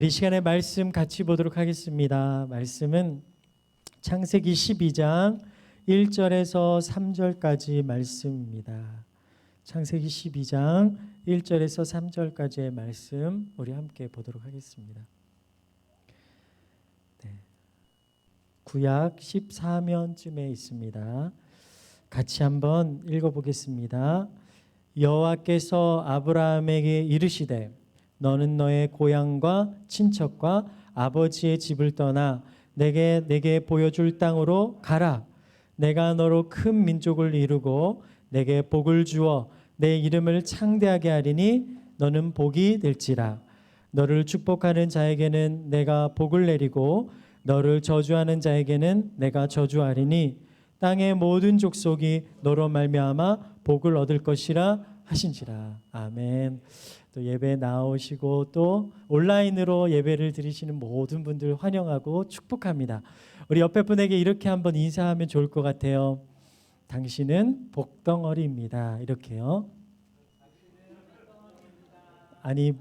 이 시간에 말씀 같이 보도록 하겠습니다. 말씀은 창세기 12장 1절에서 3절까지 말씀입니다. 창세기 12장 1절에서 3절까지의 말씀 우리 함께 보도록 하겠습니다. 구약 14면쯤에 있습니다. 같이 한번 읽어보겠습니다. 여호와께서 아브라함에게 이르시되 너는 너의 고향과 친척과 아버지의 집을 떠나 내게 보여줄 땅으로 가라. 내가 너로 큰 민족을 이루고 내게 복을 주어 내 이름을 창대하게 하리니 너는 복이 될지라. 너를 축복하는 자에게는 내가 복을 내리고 너를 저주하는 자에게는 내가 저주하리니 땅의 모든 족속이 너로 말미암아 복을 얻을 것이라 하신지라. 아멘. 또 예배 나오시고 또 온라인으로 예배를 드리시는 모든 분들 환영하고 축복합니다. 우리 옆에 분에게 이렇게 한번 인사하면 좋을 것 같아요. 당신은 복덩어리입니다. 이렇게요. 아니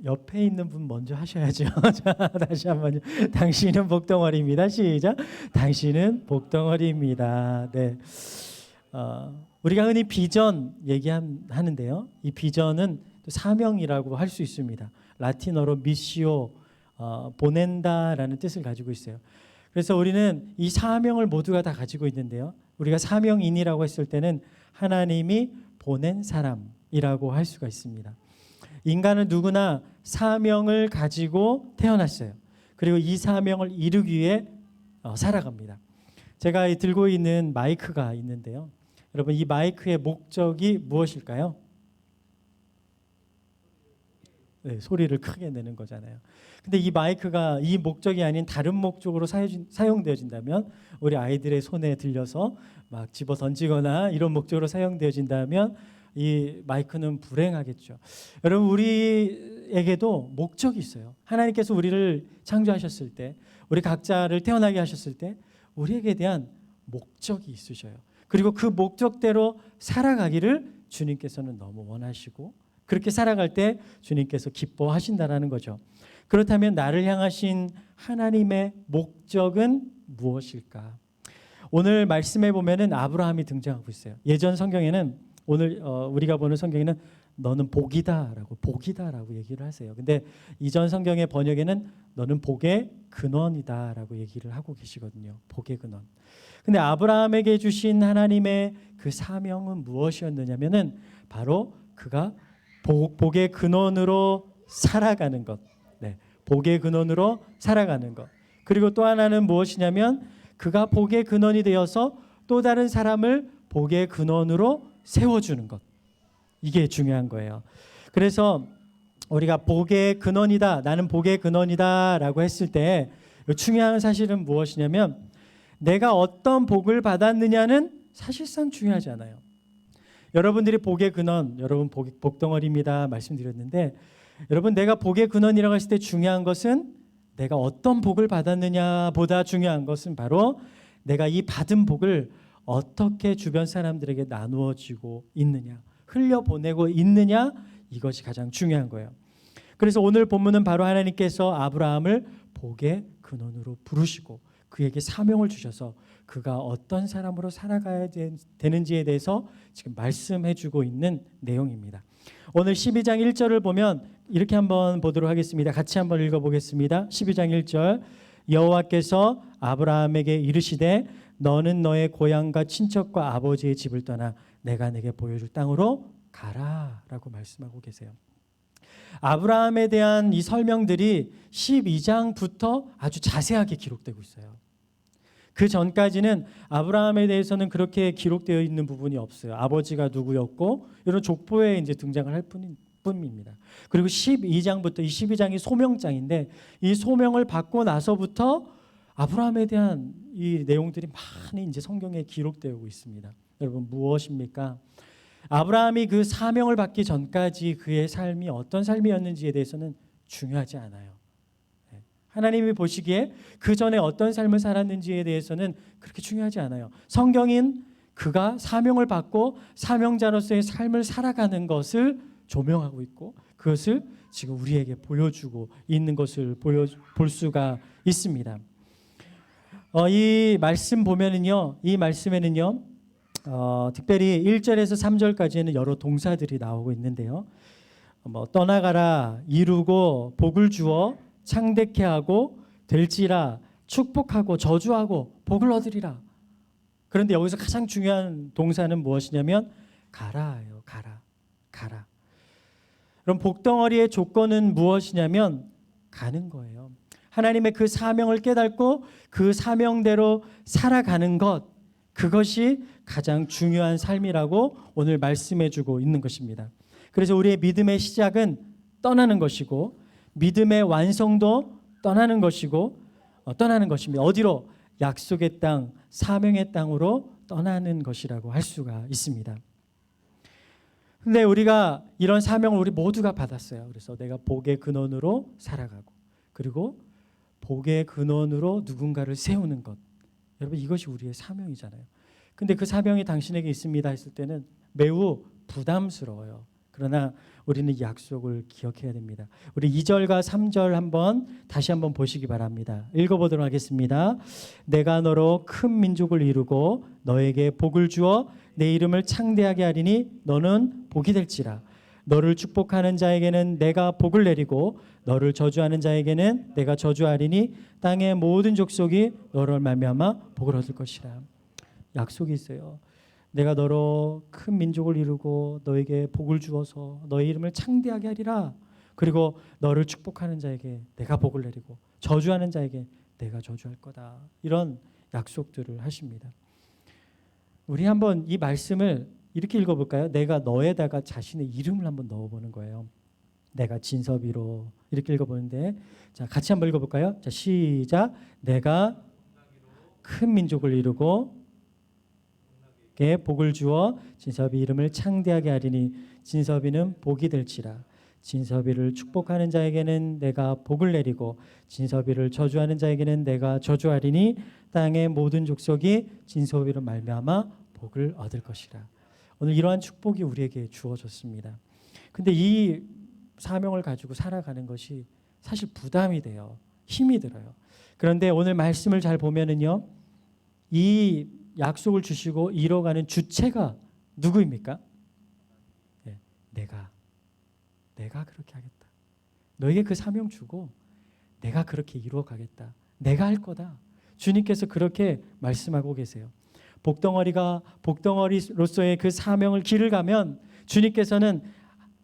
옆에 있는 분 먼저 하셔야죠. 자, 다시 한번요. 당신은 복덩어리입니다. 시작. 당신은 복덩어리입니다. 네. 우리가 흔히 비전 얘기하는데요. 이 비전은 또 사명이라고 할 수 있습니다. 라틴어로 미시오, 보낸다라는 뜻을 가지고 있어요. 그래서 우리는 이 사명을 모두가 다 가지고 있는데요. 우리가 사명인이라고 했을 때는 하나님이 보낸 사람이라고 할 수가 있습니다. 인간은 누구나 사명을 가지고 태어났어요. 그리고 이 사명을 이루기 위해 살아갑니다. 제가 들고 있는 마이크가 있는데요. 여러분, 이 마이크의 목적이 무엇일까요? 네, 소리를 크게 내는 거잖아요. 근데 이 마이크가 이 목적이 아닌 다른 목적으로 사용되어진다면, 우리 아이들의 손에 들려서 막 집어 던지거나 이런 목적으로 사용되어진다면 이 마이크는 불행하겠죠. 여러분, 우리에게도 목적이 있어요. 하나님께서 우리를 창조하셨을 때, 우리 각자를 태어나게 하셨을 때 우리에게 대한 목적이 있으셔요. 그리고 그 목적대로 살아가기를 주님께서는 너무 원하시고, 그렇게 살아갈 때 주님께서 기뻐하신다는 거죠. 그렇다면 나를 향하신 하나님의 목적은 무엇일까? 오늘 말씀에 보면은 아브라함이 등장하고 있어요. 예전 성경에는, 오늘 우리가 보는 성경에는 너는 복이다라고 얘기를 하세요. 근데 이전 성경의 번역에는 너는 복의 근원이다라고 얘기를 하고 계시거든요. 복의 근원. 근데 아브라함에게 주신 하나님의 그 사명은 무엇이었느냐면은 바로 그가 복의 근원으로 살아가는 것. 네, 복의 근원으로 살아가는 것. 그리고 또 하나는 무엇이냐면 그가 복의 근원이 되어서 또 다른 사람을 복의 근원으로 세워주는 것. 이게 중요한 거예요. 그래서 우리가 복의 근원이다, 나는 복의 근원이다 라고 했을 때 중요한 사실은 무엇이냐면 내가 어떤 복을 받았느냐는 사실상 중요하지 않아요. 여러분들이 복의 근원, 여러분 복덩어리입니다 말씀드렸는데, 여러분 내가 복의 근원이라고 했을 때 중요한 것은 내가 어떤 복을 받았느냐 보다 중요한 것은 바로 내가 이 받은 복을 어떻게 주변 사람들에게 나누어지고 있느냐, 흘려보내고 있느냐, 이것이 가장 중요한 거예요. 그래서 오늘 본문은 바로 하나님께서 아브라함을 복의 근원으로 부르시고 그에게 사명을 주셔서 그가 어떤 사람으로 살아가야 되는지에 대해서 지금 말씀해주고 있는 내용입니다. 오늘 12장 1절을 보면 이렇게 한번 보도록 하겠습니다. 같이 한번 읽어보겠습니다. 12장 1절. 여호와께서 아브라함에게 이르시되 너는 너의 고향과 친척과 아버지의 집을 떠나 내가 내게 보여줄 땅으로 가라 라고 말씀하고 계세요. 아브라함에 대한 이 설명들이 12장부터 아주 자세하게 기록되고 있어요. 그 전까지는 아브라함에 대해서는 그렇게 기록되어 있는 부분이 없어요. 아버지가 누구였고 이런 족보에 이제 등장을 할 뿐입니다. 그리고 12장부터, 이 12장이 소명장인데 이 소명을 받고 나서부터 아브라함에 대한 이 내용들이 많이 이제 성경에 기록되고 있습니다. 여러분, 무엇입니까? 아브라함이 그 사명을 받기 전까지 그의 삶이 어떤 삶이었는지에 대해서는 중요하지 않아요. 하나님이 보시기에 그 전에 어떤 삶을 살았는지에 대해서는 그렇게 중요하지 않아요. 성경인 그가 사명을 받고 사명자로서의 삶을 살아가는 것을 조명하고 있고 그것을 지금 우리에게 보여주고 있는 것을 볼 수가 있습니다. 이 말씀 보면은요, 이 말씀에는요, 특별히 1절에서 3절까지는 여러 동사들이 나오고 있는데요. 떠나가라, 이루고, 복을 주어, 창대케 하고, 될지라, 축복하고, 저주하고, 복을 얻으리라. 그런데 여기서 가장 중요한 동사는 무엇이냐면 가라예요. 가라. 그럼 복덩어리의 조건은 무엇이냐면 가는 거예요. 하나님의 그 사명을 깨닫고 그 사명대로 살아가는 것, 그것이 가장 중요한 삶이라고 오늘 말씀해주고 있는 것입니다. 그래서 우리의 믿음의 시작은 떠나는 것이고 믿음의 완성도 떠나는 것입니다. 어디로? 약속의 땅, 사명의 땅으로 떠나는 것이라고 할 수가 있습니다. 근데 우리가 이런 사명을 우리 모두가 받았어요. 그래서 내가 복의 근원으로 살아가고, 그리고 복의 근원으로 누군가를 세우는 것. 여러분, 이것이 우리의 사명이잖아요. 근데 그 사명이 당신에게 있습니다 했을 때는 매우 부담스러워요. 그러나 우리는 이 약속을 기억해야 됩니다. 우리 2절과 3절 다시 한번 보시기 바랍니다. 읽어보도록 하겠습니다. 내가 너로 큰 민족을 이루고 너에게 복을 주어 내 이름을 창대하게 하리니 너는 복이 될지라. 너를 축복하는 자에게는 내가 복을 내리고 너를 저주하는 자에게는 내가 저주하리니 땅의 모든 족속이 너를 말미암아 복을 얻을 것이라. 약속이 있어요. 내가 너로 큰 민족을 이루고 너에게 복을 주어서 너의 이름을 창대하게 하리라. 그리고 너를 축복하는 자에게 내가 복을 내리고 저주하는 자에게 내가 저주할 거다. 이런 약속들을 하십니다. 우리 한번 이 말씀을 이렇게 읽어볼까요? 내가 너에다가 자신의 이름을 한번 넣어보는 거예요. 내가 진섭이로 이렇게 읽어보는데, 자, 같이 한번 읽어볼까요? 자, 시작. 내가 큰 민족을 이루고 복을 주어 진섭이 이름을 창대하게 하리니 진섭이는 복이 될지라. 진섭이를 축복하는 자에게는 내가 복을 내리고 진섭이를 저주하는 자에게는 내가 저주하리니 땅의 모든 족속이 진섭이로 말미암아 복을 얻을 것이라. 오늘 이러한 축복이 우리에게 주어졌습니다. 근데 이 사명을 가지고 살아가는 것이 사실 부담이 돼요. 힘이 들어요. 그런데 오늘 말씀을 잘 보면은요, 이 약속을 주시고 이뤄가는 주체가 누구입니까? 네, 내가 그렇게 하겠다. 너에게 그 사명 주고 내가 그렇게 이루어가겠다. 내가 할 거다. 주님께서 그렇게 말씀하고 계세요. 복덩어리로서의 그 사명을 길을 가면 주님께서는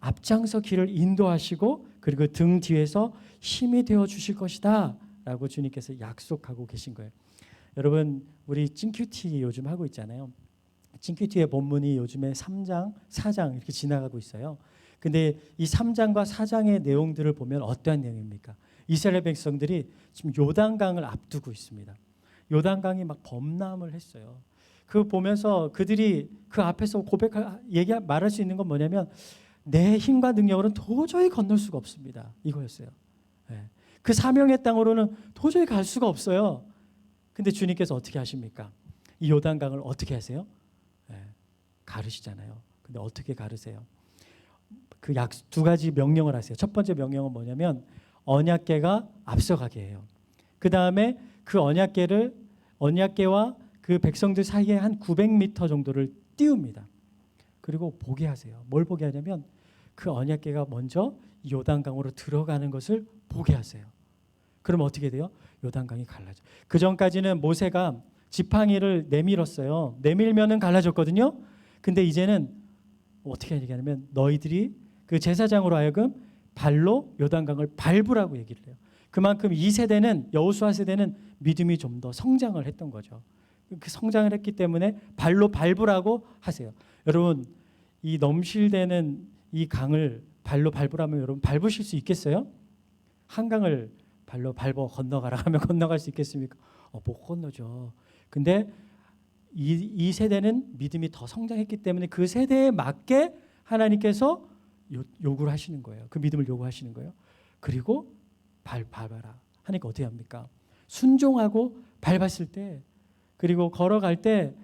앞장서 길을 인도하시고 그리고 등 뒤에서 힘이 되어 주실 것이다 라고 주님께서 약속하고 계신 거예요. 여러분, 우리 찐큐티 요즘 하고 있잖아요. 찐큐티의 본문이 요즘에 3장, 4장 이렇게 지나가고 있어요. 근데 이 3장과 4장의 내용들을 보면 어떠한 내용입니까? 이스라엘 백성들이 지금 요단강을 앞두고 있습니다. 요단강이 막 범람을 했어요. 그 보면서 그들이 그 앞에서 말할 수 있는 건 뭐냐면 내 힘과 능력으로는 도저히 건널 수가 없습니다. 이거였어요. 네. 그 사명의 땅으로는 도저히 갈 수가 없어요. 근데 주님께서 어떻게 하십니까? 이 요단강을 어떻게 하세요? 네. 가르시잖아요. 근데 어떻게 가르세요? 그 두 가지 명령을 하세요. 첫 번째 명령은 뭐냐면 언약궤가 앞서가게 해요. 그 다음에 그 언약궤와 그 백성들 사이에 한 900m 정도를 띄웁니다. 그리고 보게 하세요. 뭘 보게 하냐면 그 언약궤가 먼저 요단강으로 들어가는 것을 보게 하세요. 그럼 어떻게 돼요? 요단강이 갈라져. 그 전까지는 모세가 지팡이를 내밀었어요. 내밀면은 갈라졌거든요. 근데 이제는 어떻게 얘기하냐면 너희들이 그 제사장으로 하여금 발로 요단강을 밟으라고 얘기를 해요. 그만큼 이 세대는, 여호수아 세대는 믿음이 좀 더 성장을 했던 거죠. 그 성장을 했기 때문에 발로 밟으라고 하세요. 여러분, 이 넘실대는 이 강을 발로 밟으라면 여러분 밟으실 수 있겠어요? 한강을 발로 밟아 건너가라 하면 건너갈 수 있겠습니까? 못 건너죠. 근데 이 세대는 믿음이 더 성장했기 때문에 그 세대에 맞게 하나님께서 요구를 하시는 거예요. 그 믿음을 요구하시는 거예요. 그리고 밟아라 하니까 어떻게 합니까? 순종하고 밟았을 때, 그리고 걸어갈 때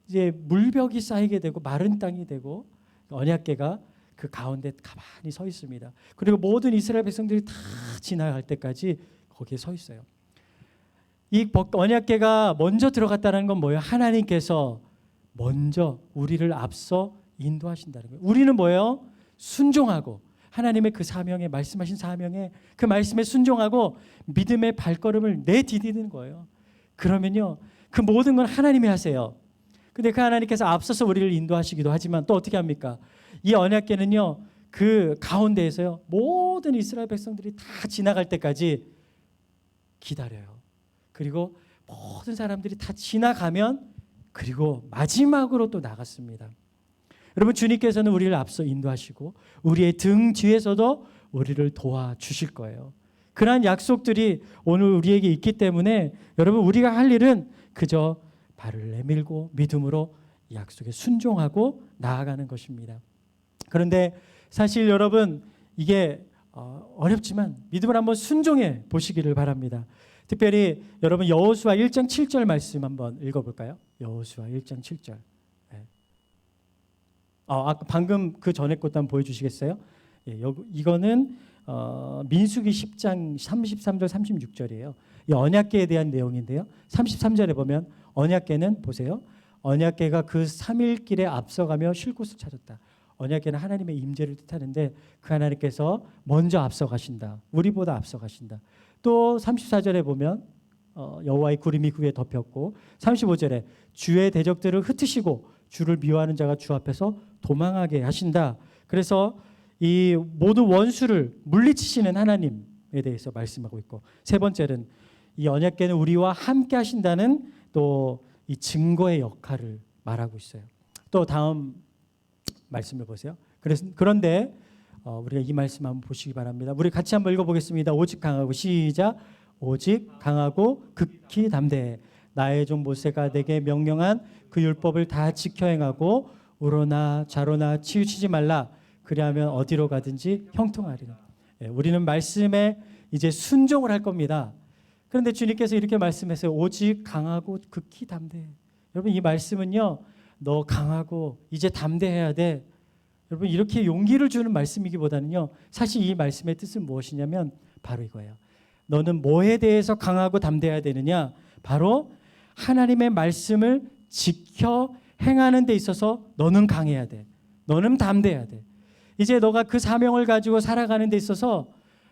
이제 물벽이 쌓이게 되고 마른 땅이 되고 언약궤가 그 가운데 가만히 서 있습니다. 그리고 모든 이스라엘 백성들이 다 지나갈 때까지 거기에 서 있어요. 이 언약궤가 먼저 들어갔다는 건 뭐예요? 하나님께서 먼저 우리를 앞서 인도하신다는 거예요. 우리는 뭐예요? 순종하고 하나님의 그 사명에, 말씀하신 사명에, 그 말씀에 순종하고 믿음의 발걸음을 내디디는 거예요. 그러면요, 그 모든 건 하나님이 하세요. 근데 그 하나님께서 앞서서 우리를 인도하시기도 하지만 또 어떻게 합니까? 이 언약궤는요, 그 가운데에서요, 모든 이스라엘 백성들이 다 지나갈 때까지 기다려요. 그리고 모든 사람들이 다 지나가면 그리고 마지막으로 또 나갔습니다. 여러분, 주님께서는 우리를 앞서 인도하시고 우리의 등 뒤에서도 우리를 도와주실 거예요. 그러한 약속들이 오늘 우리에게 있기 때문에 여러분, 우리가 할 일은 그저 발을 내밀고 믿음으로 이 약속에 순종하고 나아가는 것입니다. 그런데 사실 여러분, 이게 어렵지만 믿음을 한번 순종해 보시기를 바랍니다. 특별히 여러분, 여호수아 1장 7절 말씀 한번 읽어볼까요? 여호수아 1장 7절. 네. 아까 방금 그 전에 것도 한번 보여주시겠어요? 예, 이거는 민수기 10장 33절 36절이에요. 이 언약궤에 대한 내용인데요. 33절에 보면 언약궤는 보세요. 언약궤가 그 3일 길에 앞서가며 쉴 곳을 찾았다. 언약궤는 하나님의 임재를 뜻하는데 그 하나님께서 먼저 앞서가신다. 우리보다 앞서가신다. 또 34절에 보면 여호와의 구름이 그 위에 덮였고 35절에 주의 대적들을 흩으시고 주를 미워하는 자가 주 앞에서 도망하게 하신다. 그래서 이 모든 원수를 물리치시는 하나님에 대해서 말씀하고 있고, 세 번째는 이 언약궤는 우리와 함께 하신다는 또 이 증거의 역할을 말하고 있어요. 또 다음 말씀을 보세요. 그런데 우리가 이 말씀 한번 보시기 바랍니다. 우리 같이 한번 읽어보겠습니다. 오직 강하고, 시작. 오직 강하고 극히 담대해 나의 종 모세가 내게 명령한 그 율법을 다 지켜 행하고 우로나 좌로나 치우치지 말라. 그리하면 어디로 가든지 형통하리라. 우리는 말씀에 이제 순종을 할 겁니다. 그런데 주님께서 이렇게 말씀하세요. 오직 강하고 극히 담대해. 여러분, 이 말씀은요, 너 강하고 이제 담대해야 돼. 여러분, 이렇게 용기를 주는 말씀이기보다는요, 사실 이 말씀의 뜻은 무엇이냐면 바로 이거예요. 너는 뭐에 대해서 강하고 담대해야 되느냐? 바로 하나님의 말씀을 지켜 행하는 데 있어서 너는 강해야 돼. 너는 담대해야 돼. 이제 너가 그 사명을 가지고 살아가는 데 있어서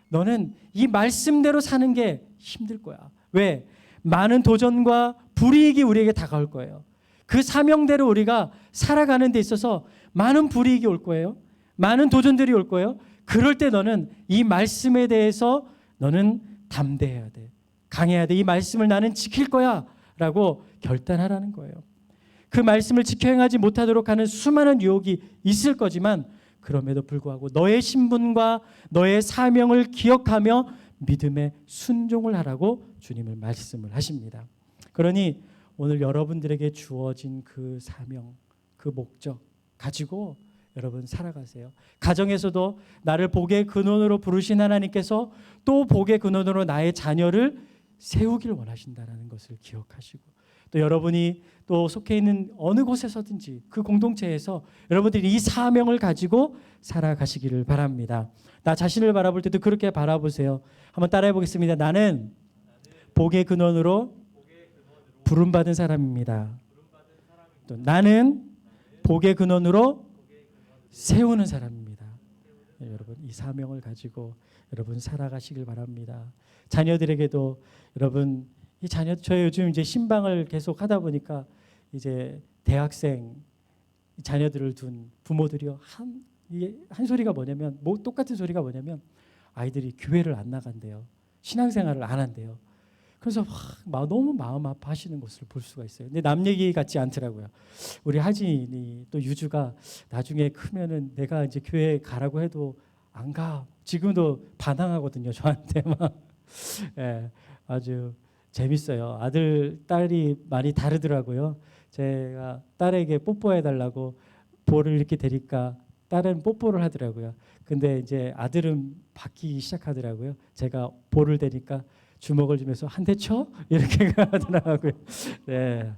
너는 이 말씀대로 사는 게 힘들 거야. 왜? 많은 도전과 불이익이 우리에게 다가올 거예요. 그 사명대로 우리가 살아가는 데 있어서 많은 불이익이 올 거예요. 많은 도전들이 올 거예요. 그럴 때 너는 이 말씀에 대해서 너는 담대해야 돼. 강해야 돼. 이 말씀을 나는 지킬 거야 라고 결단하라는 거예요. 그 말씀을 지켜 행하지 못하도록 하는 수많은 유혹이 있을 거지만 그럼에도 불구하고 너의 신분과 너의 사명을 기억하며 믿음에 순종을 하라고 주님은 말씀을 하십니다. 그러니 오늘 여러분들에게 주어진 그 사명, 그 목적 가지고 여러분 살아가세요. 가정에서도 나를 복의 근원으로 부르신 하나님께서 또 복의 근원으로 나의 자녀를 세우길 원하신다는 것을 기억하시고, 또 여러분이 또 속해 있는 어느 곳에서든지 그 공동체에서 여러분들이 이 사명을 가지고 살아가시기를 바랍니다. 나 자신을 바라볼 때도 그렇게 바라보세요. 한번 따라해 보겠습니다. 나는 복의 근원으로 부름받은 사람입니다. 또 나는 복의 근원으로 세우는 사람입니다. 네, 여러분, 이 사명을 가지고 여러분 살아가시길 바랍니다. 자녀들에게도 여러분, 이 저 요즘 이제 신방을 계속 하다 보니까 이제 대학생 자녀들을 둔 부모들이요, 한 소리가 뭐냐면, 똑같은 소리가 뭐냐면 아이들이 교회를 안 나간대요. 신앙생활을 안 한대요. 그래서 너무 마음 아파하시는 것을 볼 수가 있어요. 근데 남 얘기 같지 않더라고요. 우리 하진이 또 유주가 나중에 크면은 내가 이제 교회 가라고 해도 안 가. 지금도 반항하거든요. 저한테 막. 예, 아주 재밌어요. 아들, 딸이 많이 다르더라고요. 제가 딸에게 뽀뽀해달라고 볼을 이렇게 대니까 딸은 뽀뽀를 하더라고요. 근데 이제 아들은 바뀌기 시작하더라고요. 제가 볼을 대니까 주먹을 주면서 한 대 쳐? 이렇게 하더라고요. 네.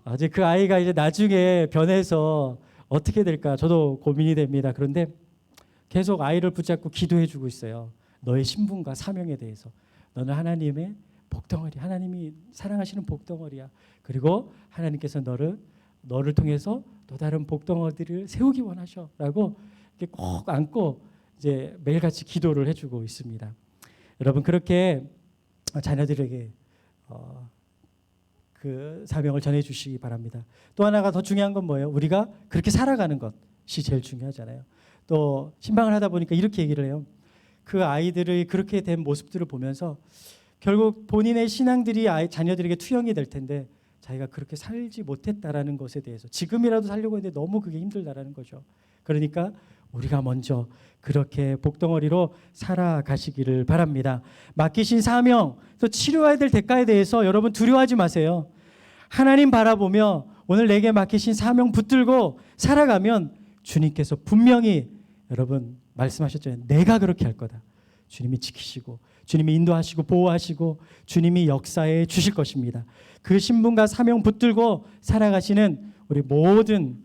아직 그 아이가 이제 나중에 변해서 어떻게 될까 저도 고민이 됩니다. 그런데 계속 아이를 붙잡고 기도해 주고 있어요. 너의 신분과 사명에 대해서. 너는 하나님의 복덩어리, 하나님이 사랑하시는 복덩어리야. 그리고 하나님께서 너를 통해서 또 다른 복덩어리를 세우기 원하셔라고 이렇게 꼭 안고 이제 매일같이 기도를 해주고 있습니다. 여러분 그렇게 자녀들에게 그 사명을 전해주시기 바랍니다. 또 하나가 더 중요한 건 뭐예요? 우리가 그렇게 살아가는 것이 제일 중요하잖아요. 또 신방을 하다 보니까 이렇게 얘기를 해요. 그 아이들의 그렇게 된 모습들을 보면서 결국 본인의 신앙들이 자녀들에게 투영이 될 텐데 자기가 그렇게 살지 못했다라는 것에 대해서 지금이라도 살려고 했는데 너무 그게 힘들다라는 거죠. 그러니까 우리가 먼저 그렇게 복덩어리로 살아가시기를 바랍니다. 맡기신 사명, 또 치료해야 될 대가에 대해서 여러분 두려워하지 마세요. 하나님 바라보며 오늘 내게 맡기신 사명 붙들고 살아가면 주님께서 분명히 여러분 말씀하셨잖아요. 내가 그렇게 할 거다. 주님이 지키시고 주님이 인도하시고 보호하시고 주님이 역사해 주실 것입니다. 그 신분과 사명 붙들고 살아가시는 우리 모든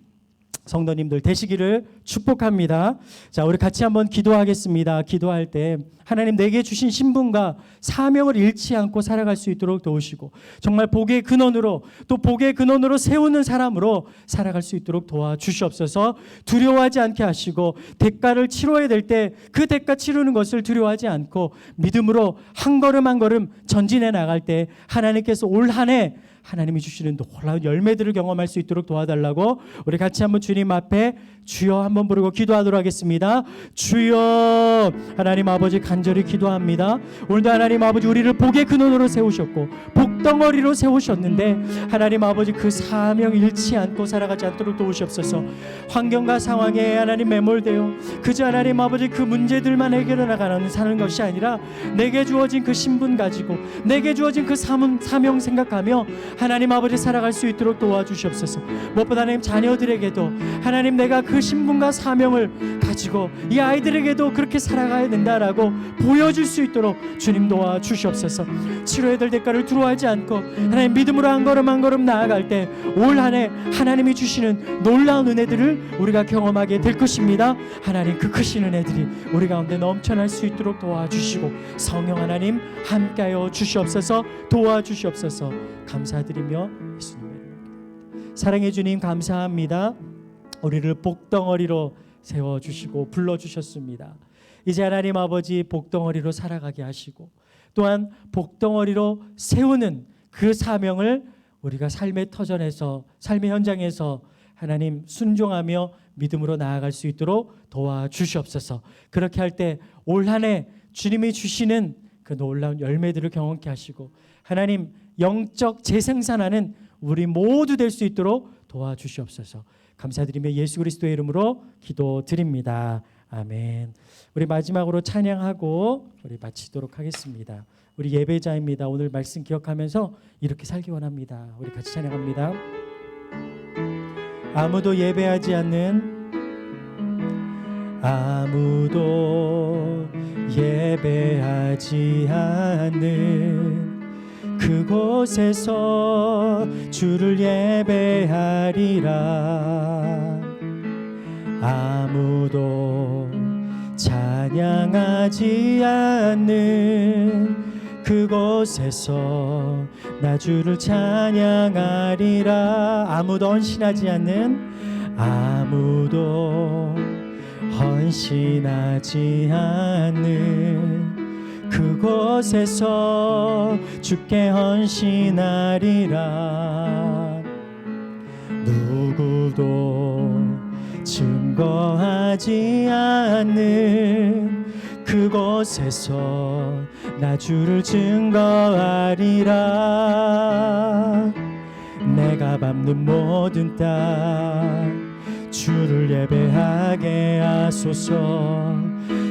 성도님들 되시기를 축복합니다. 자, 우리 같이 한번 기도하겠습니다. 기도할 때 하나님 내게 주신 신분과 사명을 잃지 않고 살아갈 수 있도록 도우시고 정말 복의 근원으로 또 복의 근원으로 세우는 사람으로 살아갈 수 있도록 도와주시옵소서. 두려워하지 않게 하시고 대가를 치러야 될 때 그 대가 치르는 것을 두려워하지 않고 믿음으로 한 걸음 한 걸음 전진해 나갈 때 하나님께서 올 한 해 하나님이 주시는 놀라운 열매들을 경험할 수 있도록 도와달라고 우리 같이 한번 주님 앞에 주여 한번 부르고 기도하도록 하겠습니다. 주여 하나님 아버지 간절히 기도합니다. 오늘도 하나님 아버지 우리를 복의 근원으로 세우셨고 복덩어리로 세우셨는데 하나님 아버지 그 사명 잃지 않고 살아가지 않도록 도우시옵소서. 환경과 상황에 하나님 매몰되어 그저 하나님 아버지 그 문제들만 해결해 나가는 사는 것이 아니라 내게 주어진 그 신분 가지고 내게 주어진 그 사명 생각하며 하나님 아버지 살아갈 수 있도록 도와주시옵소서. 무엇보다 하나님 자녀들에게도 하나님 내가 그 신분과 사명을 가지고 이 아이들에게도 그렇게 살아가야 된다라고 보여줄 수 있도록 주님 도와주시옵소서. 치료해야 될 대가를 두려워하지 않고 하나님 믿음으로 한 걸음 한 걸음 나아갈 때 올 한 해 하나님이 주시는 놀라운 은혜들을 우리가 경험하게 될 것입니다. 하나님 그 크신 은혜들이 우리 가운데 넘쳐날 수 있도록 도와주시고 성령 하나님 함께하여 주시옵소서. 도와주시옵소서. 감사드리며 예수님의 이름으로 사랑해 주님 감사합니다. 우리를 복덩어리로 세워주시고 불러주셨습니다. 이제 하나님 아버지 복덩어리로 살아가게 하시고 또한 복덩어리로 세우는 그 사명을 우리가 삶의 터전에서 삶의 현장에서 하나님 순종하며 믿음으로 나아갈 수 있도록 도와주시옵소서. 그렇게 할 때 올 한 해 주님이 주시는 그 놀라운 열매들을 경험케 하시고 하나님 영적 재생산하는 우리 모두 될 수 있도록 도와주시옵소서. 감사드리며 예수 그리스도의 이름으로 기도드립니다. 아멘. 우리 마지막으로 찬양하고 우리 마치도록 하겠습니다. 우리 예배자입니다. 오늘 말씀 기억하면서 이렇게 살기 원합니다. 우리 같이 찬양합니다. 아무도 예배하지 않는 아무도 예배하지 않는 그곳에서 주를 예배하리라. 아무도 찬양하지 않는 그곳에서 나 주를 찬양하리라. 아무도 헌신하지 않는 아무도 헌신하지 않는 그곳에서 주께 헌신하리라. 누구도 증거하지 않는 그곳에서 나 주를 증거하리라. 내가 밟는 모든 땅 주를 예배하게 하소서.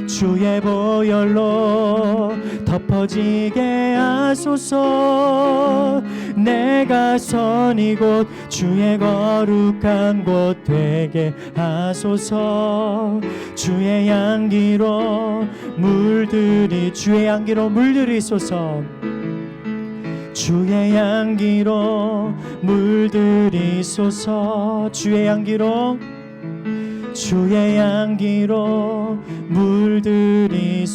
주의 보혈로 덮어지게 하소서. 내가 선 이곳 주의 거룩한 곳 되게 하소서. 주의 향기로 물들이 주의 향기로 물들이소서. 주의 향기로 물들이소서. 주의 향기로 주의 향기로 물들이소서.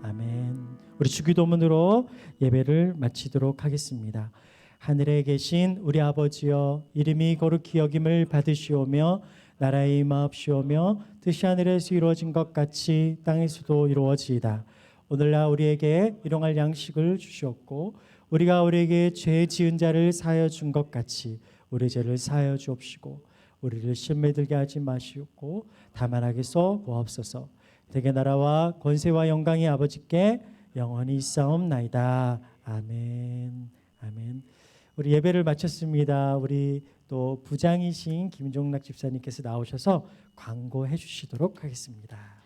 아멘. 우리 주기도문으로 예배를 마치도록 하겠습니다. 하늘에 계신 우리 아버지여, 이름이 거룩히 여김을 받으시오며 나라의 임하옵시오며 뜻이 하늘에서 이루어진 것 같이 땅에서도 이루어지이다. 오늘날 우리에게 일용할 양식을 주시옵고 우리가 우리에게 죄 지은 자를 사하여 준 것 같이 우리 죄를 사하여 주옵시고 우리를 시험에 들게 하지 마시옵고 다만 악에서 구하옵소서. 대개 나라와 권세와 영광이 아버지께 영원히 있사옵나이다. 아멘. 아멘. 우리 예배를 마쳤습니다. 우리 또 부장이신 김종락 집사님께서 나오셔서 광고해 주시도록 하겠습니다.